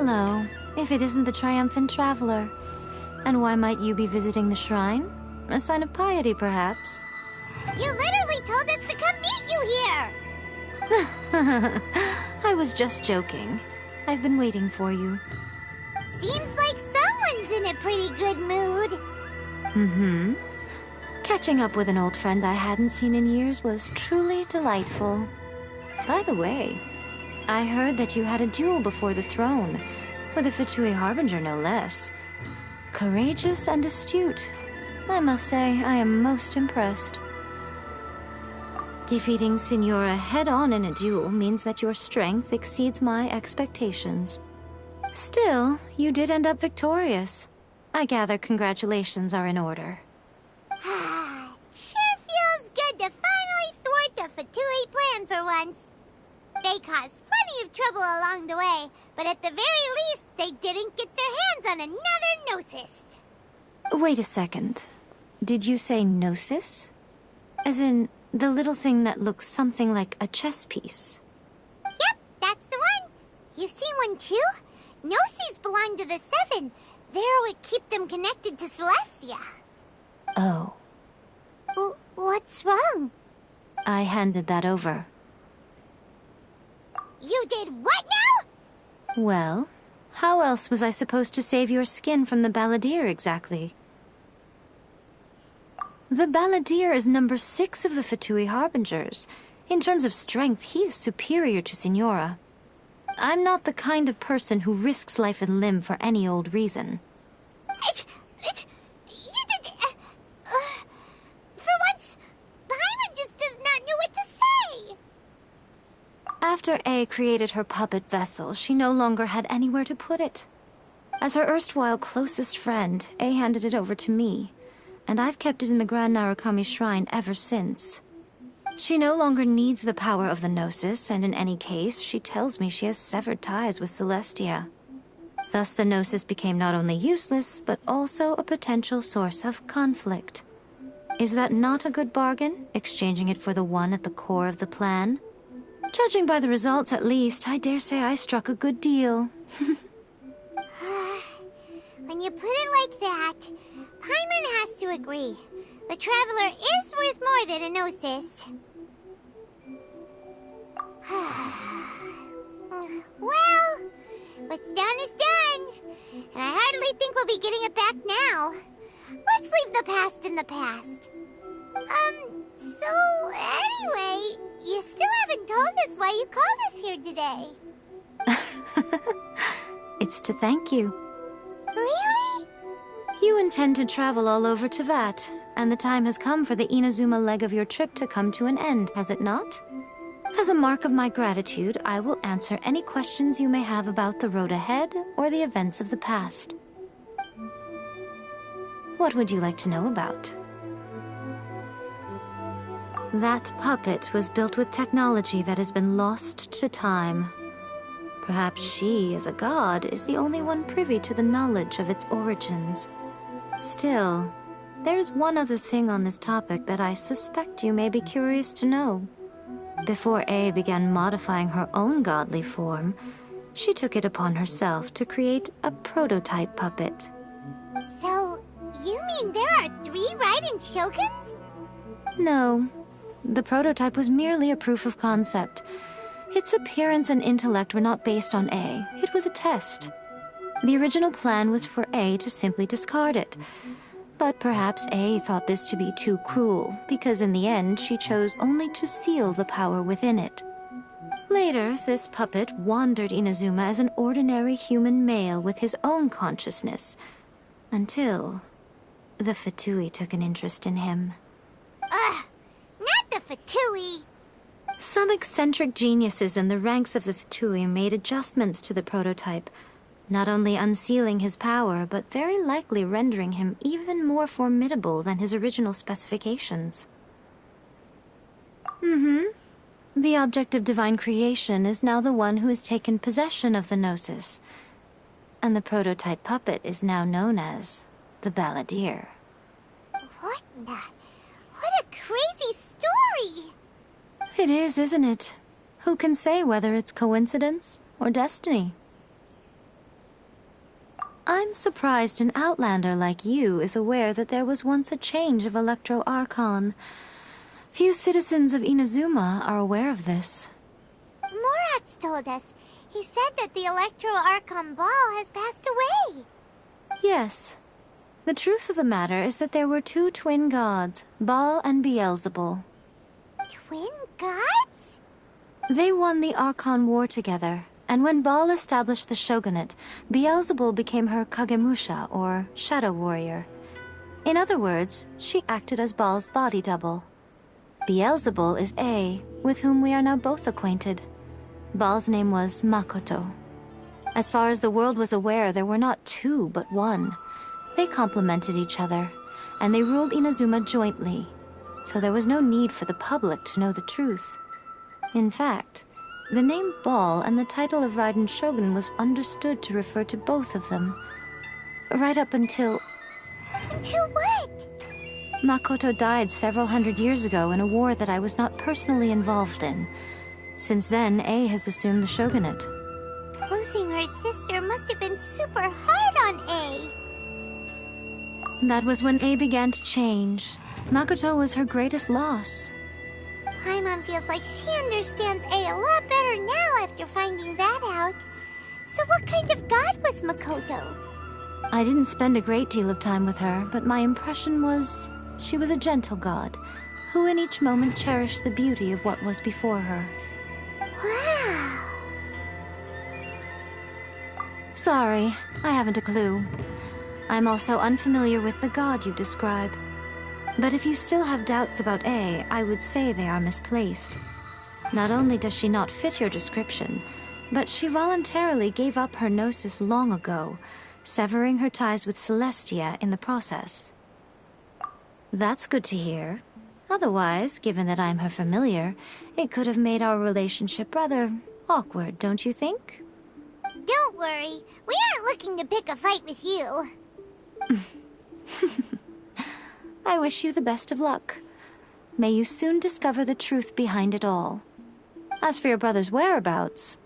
Hello, if it isn't the triumphant traveler. And why might you be visiting the shrine? A sign of piety, perhaps? You literally told us to come meet you here! I was just joking. I've been waiting for you. Seems like someone's in a pretty good mood. Mm-hmm. Catching up with an old friend I hadn't seen in years was truly delightful. By the way, I heard that you had a duel before the throne, with a Fatui Harbinger no less. Courageous and astute. I must say, I am most impressed. Defeating Signora head-on in a duel means that your strength exceeds my expectations. Still, you did end up victorious. I gather congratulations are in order. Sure feels good to finally thwart the Fatui plan for once. They caused plenty of trouble along the way, but at the very least, they didn't get their hands on another Gnosis. Wait a second. Did you say Gnosis? As in, the little thing that looks something like a chess piece? Yep, that's the one. You've seen one too? Gnosis belong to the Seven. They're what keep them connected to Celestia. Oh. What's wrong? I handed that over. You did what now? Well, how else was I supposed to save your skin from the Balladeer exactly? The Balladeer is number 6 of the Fatui Harbingers. In terms of strength, he is superior to Signora. I'm not the kind of person who risks life and limb for any old reason. You did... for once, Paimon just does not know what to say. After A created her puppet vessel, she no longer had anywhere to put it. As her erstwhile closest friend, A handed it over to me, and I've kept it in the Grand Narukami Shrine ever since. She no longer needs the power of the Gnosis, and in any case, she tells me she has severed ties with Celestia. Thus the Gnosis became not only useless, but also a potential source of conflict. Is that not a good bargain, exchanging it for the one at the core of the plan? Judging by the results, at least, I dare say I struck a good deal. When you put it like that, Paimon has to agree. The Traveler is worth more than a Gnosis. Well, what's done is done. And I hardly think we'll be getting it back now. Let's leave the past in the past. So anyway, you still haven't told us why you called us here today. It's to thank you. Really? You intend to travel all over Teyvat, and the time has come for the Inazuma leg of your trip to come to an end, has it not? As a mark of my gratitude, I will answer any questions you may have about the road ahead or the events of the past. What would you like to know about? That puppet was built with technology that has been lost to time. Perhaps she, as a god, is the only one privy to the knowledge of its origins. Still, there's one other thing on this topic that I suspect you may be curious to know. Before A began modifying her own godly form, she took it upon herself to create a prototype puppet. So, you mean there are 3 Raiden Shoguns? No. The prototype was merely a proof of concept. Its appearance and intellect were not based on A. It was a test. The original plan was for A to simply discard it. But perhaps A thought this to be too cruel, because in the end she chose only to seal the power within it. Later, this puppet wandered Inazuma as an ordinary human male with his own consciousness, until the Fatui took an interest in him. Ugh! Not the Fatui! Some eccentric geniuses in the ranks of the Fatui made adjustments to the prototype, not only unsealing his power, but very likely rendering him even more formidable than his original specifications. The object of divine creation is now the one who has taken possession of the Gnosis, and the prototype puppet is now known as the Balladeer. What a crazy story! It is, isn't it? Who can say whether it's coincidence or destiny? I'm surprised an outlander like you is aware that there was once a change of Electro Archon. Few citizens of Inazuma are aware of this. Morat's told us. He said that the Electro Archon Ball has passed away. Yes. The truth of the matter is that there were two twin gods, Baal and Beelzebul. Twin gods? They won the Archon War together, and when Baal established the shogunate, Beelzebul became her Kagemusha, or shadow warrior. In other words, she acted as Baal's body double. Beelzebul is A, with whom we are now both acquainted. Baal's name was Makoto. As far as the world was aware, there were not two, but one. They complemented each other, and they ruled Inazuma jointly, so there was no need for the public to know the truth. In fact, the name Baal and the title of Raiden Shogun was understood to refer to both of them. Right up until... Until what? Makoto died several hundred years ago in a war that I was not personally involved in. Since then, A has assumed the shogunate. Losing her sister must have been super hard on A. That was when A began to change. Makoto was her greatest loss. Paimon feels like she understands A a lot better now after finding that out. So what kind of god was Makoto? I didn't spend a great deal of time with her, but my impression was she was a gentle god, who in each moment cherished the beauty of what was before her. Wow. Sorry, I haven't a clue. I'm also unfamiliar with the god you describe. But if you still have doubts about A, I would say they are misplaced. Not only does she not fit your description, but she voluntarily gave up her gnosis long ago, severing her ties with Celestia in the process. That's good to hear. Otherwise, given that I'm her familiar, it could have made our relationship rather awkward, don't you think? Don't worry, we aren't looking to pick a fight with you. I wish you the best of luck. May you soon discover the truth behind it all. As for your brother's whereabouts,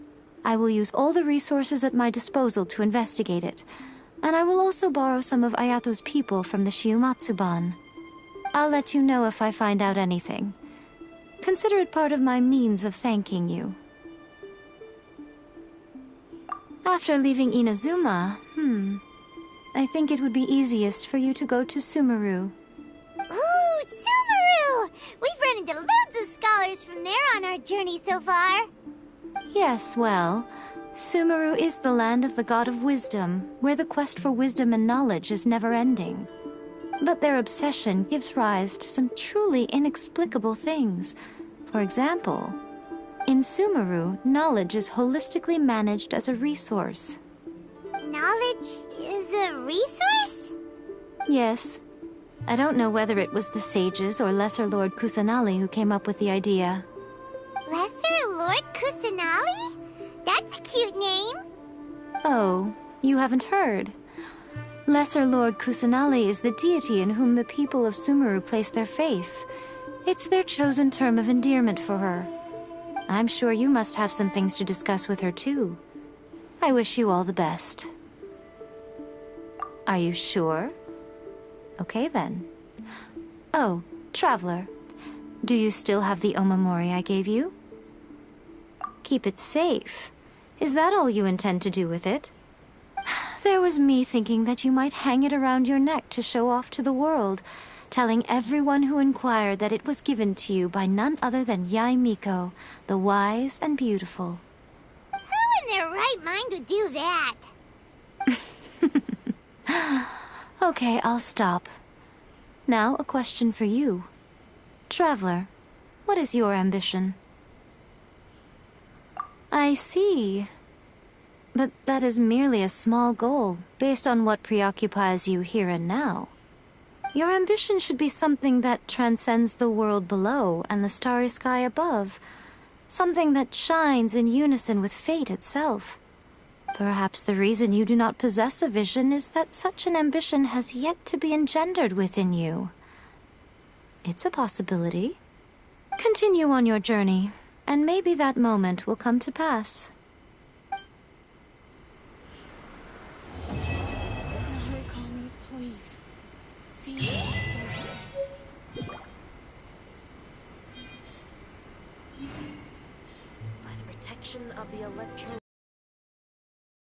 I will use all the resources at my disposal to investigate it, and I will also borrow some of Ayato's people from the Shiumatsu-ban. I'll let you know if I find out anything. Consider it part of my means of thanking you. After leaving Inazuma, I think it would be easiest for you to go to Sumeru. Ooh, Sumeru! We've run into loads of scholars from there on our journey so far. Yes, well, Sumeru is the land of the god of wisdom, where the quest for wisdom and knowledge is never-ending. But their obsession gives rise to some truly inexplicable things. For example, in Sumeru, knowledge is holistically managed as a resource. Knowledge is a resource? Yes. I don't know whether it was the sages or Lesser Lord Kusanali who came up with the idea. Lesser Lord Kusanali? That's a cute name. Oh, you haven't heard. Lesser Lord Kusanali is the deity in whom the people of Sumeru place their faith. It's their chosen term of endearment for her. I'm sure you must have some things to discuss with her too. I wish you all the best. Are you sure? Okay then. Oh, Traveler, do you still have the omamori I gave you? Keep it safe. Is that all you intend to do with it? There was me thinking that you might hang it around your neck to show off to the world, telling everyone who inquired that it was given to you by none other than Yae Miko, the wise and beautiful. Who in their right mind would do that? Okay, I'll stop. Now, a question for you. Traveler, what is your ambition? I see. But that is merely a small goal, based on what preoccupies you here and now. Your ambition should be something that transcends the world below and the starry sky above. Something that shines in unison with fate itself. Perhaps the reason you do not possess a vision is that such an ambition has yet to be engendered within you. It's a possibility. Continue on your journey, and maybe that moment will come to pass. section of the electro